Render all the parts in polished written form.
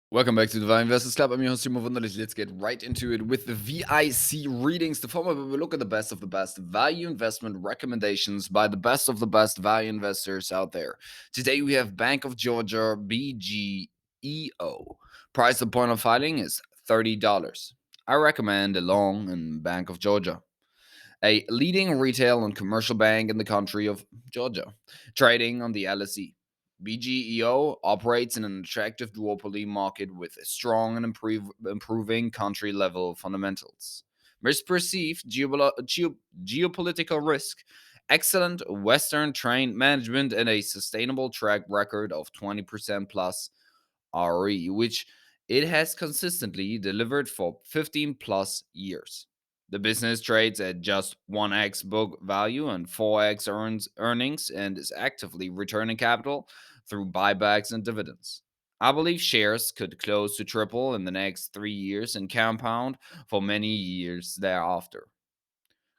Welcome back to the Value Investors Club. I'm your host, Timo Wunderlich. Let's get right into it with the VIC readings, the format where we look at the best of the best value investment recommendations by the best of the best value investors out there. Today we have Bank of Georgia, BGEO. Price of point of filing is $30. I recommend a long in Bank of Georgia, a leading retail and commercial bank in the country of Georgia, trading on the LSE. BGEO operates in an attractive duopoly market with strong and improving country level fundamentals. Misperceived geopolitical risk, excellent Western trained management, and a sustainable track record of 20% plus ROE, which it has consistently delivered for 15 plus years. The business trades at just 1x book value and 4x earnings and is actively returning capital through buybacks and dividends. I believe shares could close to triple in the next 3 years and compound for many years thereafter.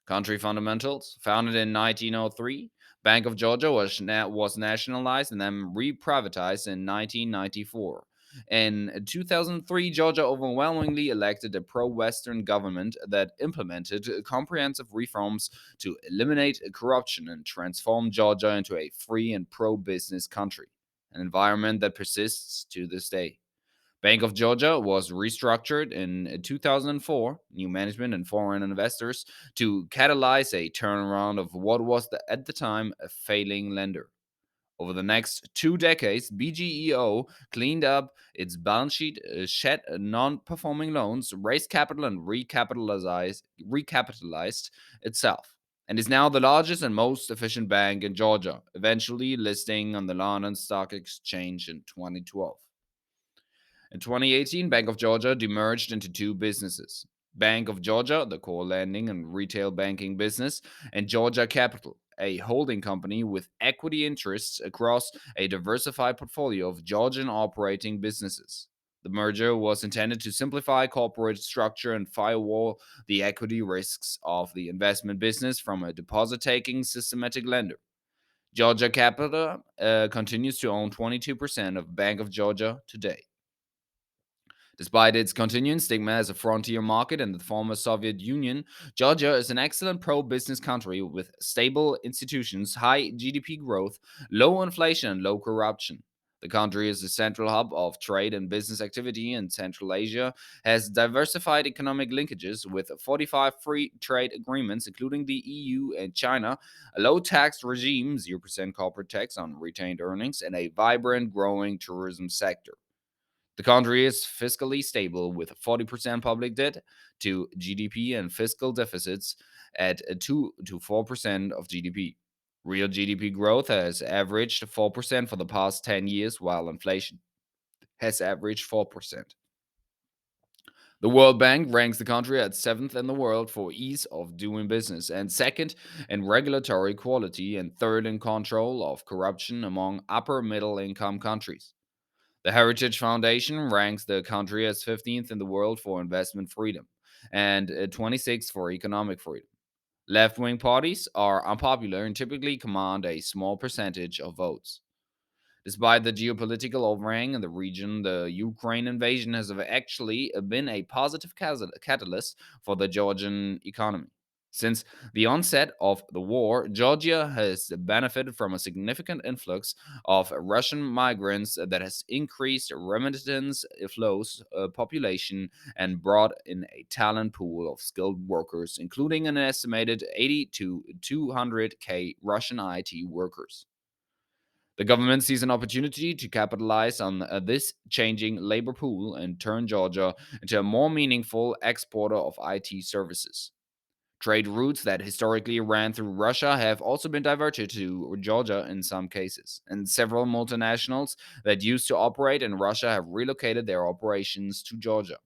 Country fundamentals. Founded in 1903, Bank of Georgia was nationalized and then reprivatized in 1994. In 2003, Georgia overwhelmingly elected a pro Western government that implemented comprehensive reforms to eliminate corruption and transform Georgia into a free and pro business country, an environment that persists to this day. Bank of Georgia was restructured in 2004, new management and foreign investors, to catalyze a turnaround of what was at the time a failing lender. Over the next 2 decades, BGEO cleaned up its balance sheet, shed non performing loans, raised capital, and recapitalized itself, and is now the largest and most efficient bank in Georgia, eventually listing on the London Stock Exchange in 2012. In 2018, Bank of Georgia demerged into two businesses: Bank of Georgia, the core lending and retail banking business, and Georgia Capital, a holding company with equity interests across a diversified portfolio of Georgian operating businesses. The merger was intended to simplify corporate structure and firewall the equity risks of the investment business from a deposit taking systematic lender. Georgia Capital continues to own 22% of Bank of Georgia today. Despite its continuing stigma as a frontier market in the former Soviet Union, Georgia is an excellent pro business country with stable institutions, high GDP growth, low inflation, and low corruption. The country is the central hub of trade and business activity in Central Asia, has diversified economic linkages with 45 free trade agreements, including the EU and China, a low tax regime, 0% corporate tax on retained earnings, and a vibrant, growing tourism sector. The country is fiscally stable with 40% public debt to GDP and fiscal deficits at 2 to 4% of GDP. Real GDP growth has averaged 4% for the past 10 years, while inflation has averaged 4%. The World Bank ranks the country at seventh in the world for ease of doing business, and second in regulatory quality, and third in control of corruption among upper middle income countries. The Heritage Foundation ranks the country as 15th in the world for investment freedom and 26th for economic freedom. Left wing parties are unpopular and typically command a small percentage of votes. Despite the geopolitical overhang in the region, the Ukraine invasion has actually been a positive catalyst for the Georgian economy. Since the onset of the war, Georgia has benefited from a significant influx of Russian migrants that has increased remittance flows, population, and brought in a talent pool of skilled workers, including an estimated 80 to 200K Russian IT workers. The government sees an opportunity to capitalize on this changing labor pool and turn Georgia into a more meaningful exporter of IT services. Trade routes that historically ran through Russia have also been diverted to Georgia in some cases, and several multinationals that used to operate in Russia have relocated their operations to Georgia.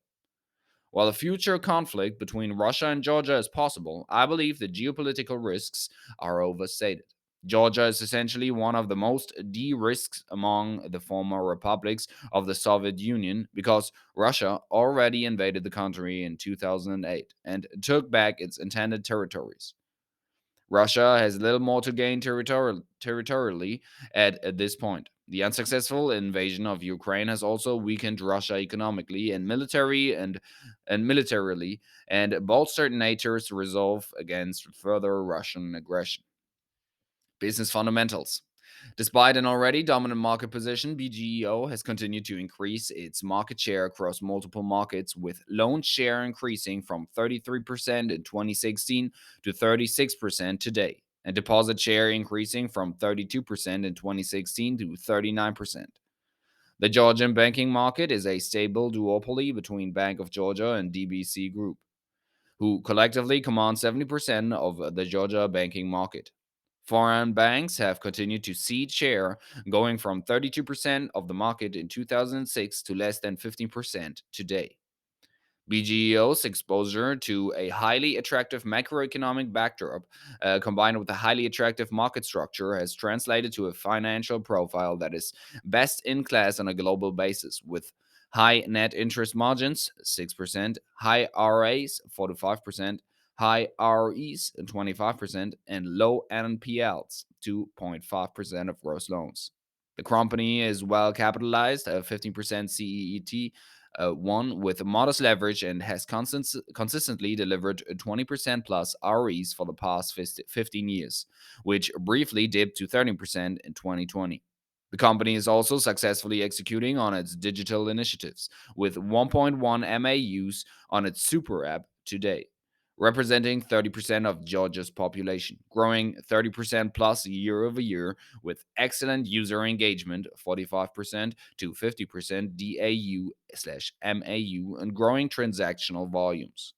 While a future conflict between Russia and Georgia is possible, I believe the geopolitical risks are overstated. Georgia is essentially one of the most de risked among the former republics of the Soviet Union because Russia already invaded the country in 2008 and took back its intended territories. Russia has little more to gain territorially at this point. The unsuccessful invasion of Ukraine has also weakened Russia economically and militarily, and bolstered NATO's resolve against further Russian aggression. Business fundamentals. Despite an already dominant market position, BGEO has continued to increase its market share across multiple markets, with loan share increasing from 33% in 2016 to 36% today, and deposit share increasing from 32% in 2016 to 39%. The Georgian banking market is a stable duopoly between Bank of Georgia and DBC Group, who collectively command 70% of the Georgia banking market. Foreign banks have continued to cede share, going from 32% of the market in 2006 to less than 15% today. BGEO's exposure to a highly attractive macroeconomic backdrop, combined with a highly attractive market structure, has translated to a financial profile that is best in class on a global basis, with high net interest margins, 6%, high RAs, 45%, high ROEs, 25%, and low NPLs, 2.5% of gross loans. The company is well capitalized, 15% CET, one with modest leverage, and has consistently delivered 20% plus ROEs for the past 15 years, which briefly dipped to 30% in 2020. The company is also successfully executing on its digital initiatives, with 1.1 MAUs on its super app today, representing 30% of Georgia's population, growing 30% plus year over year, with excellent user engagement, 45% to 50% DAU/MAU, and growing transactional volumes.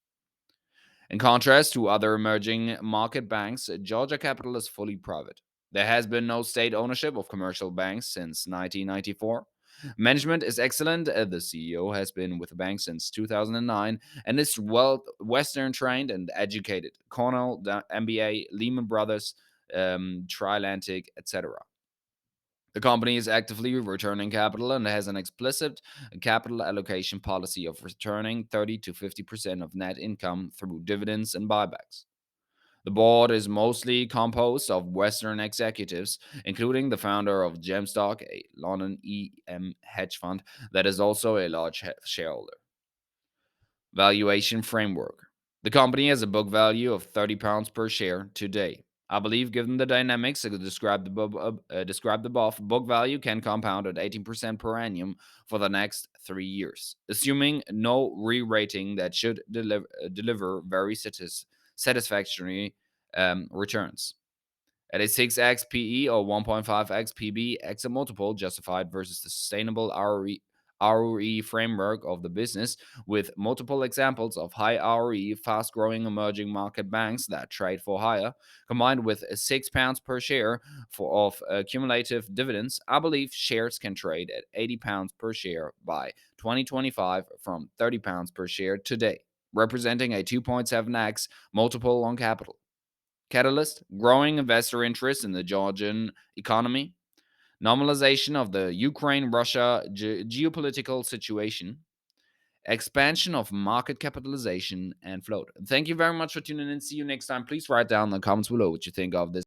In contrast to other emerging market banks, Georgia Capital is fully private. There has been no state ownership of commercial banks since 1994. Management is excellent. The CEO has been with the bank since 2009 and is well Western trained and educated. Cornell, MBA, Lehman Brothers, Trilantic, etc. The company is actively returning capital and has an explicit capital allocation policy of returning 30 to 50% of net income through dividends and buybacks. The board is mostly composed of Western executives, including the founder of Gemstock, a London hedge fund that is also a large shareholder. Valuation framework. The company has a book value of £30 per share today. I believe, given the dynamics described above, book value can compound at 18% per annum for the next 3 years, assuming no re-rating that should deliver very satisfactory returns. At a 6x PE or 1.5x PB exit multiple justified versus the sustainable ROE framework of the business, with multiple examples of high ROE, fast growing emerging market banks that trade for higher, combined with £6 per share of cumulative dividends, I believe shares can trade at £80 per share by 2025 from £30 per share today, representing a 2.7x multiple on capital. Catalyst: growing investor interest in the Georgian economy, normalization of the Ukraine Russia geopolitical situation, expansion of market capitalization and float. Thank you very much for tuning in. See you next time. Please write down in the comments below what you think of this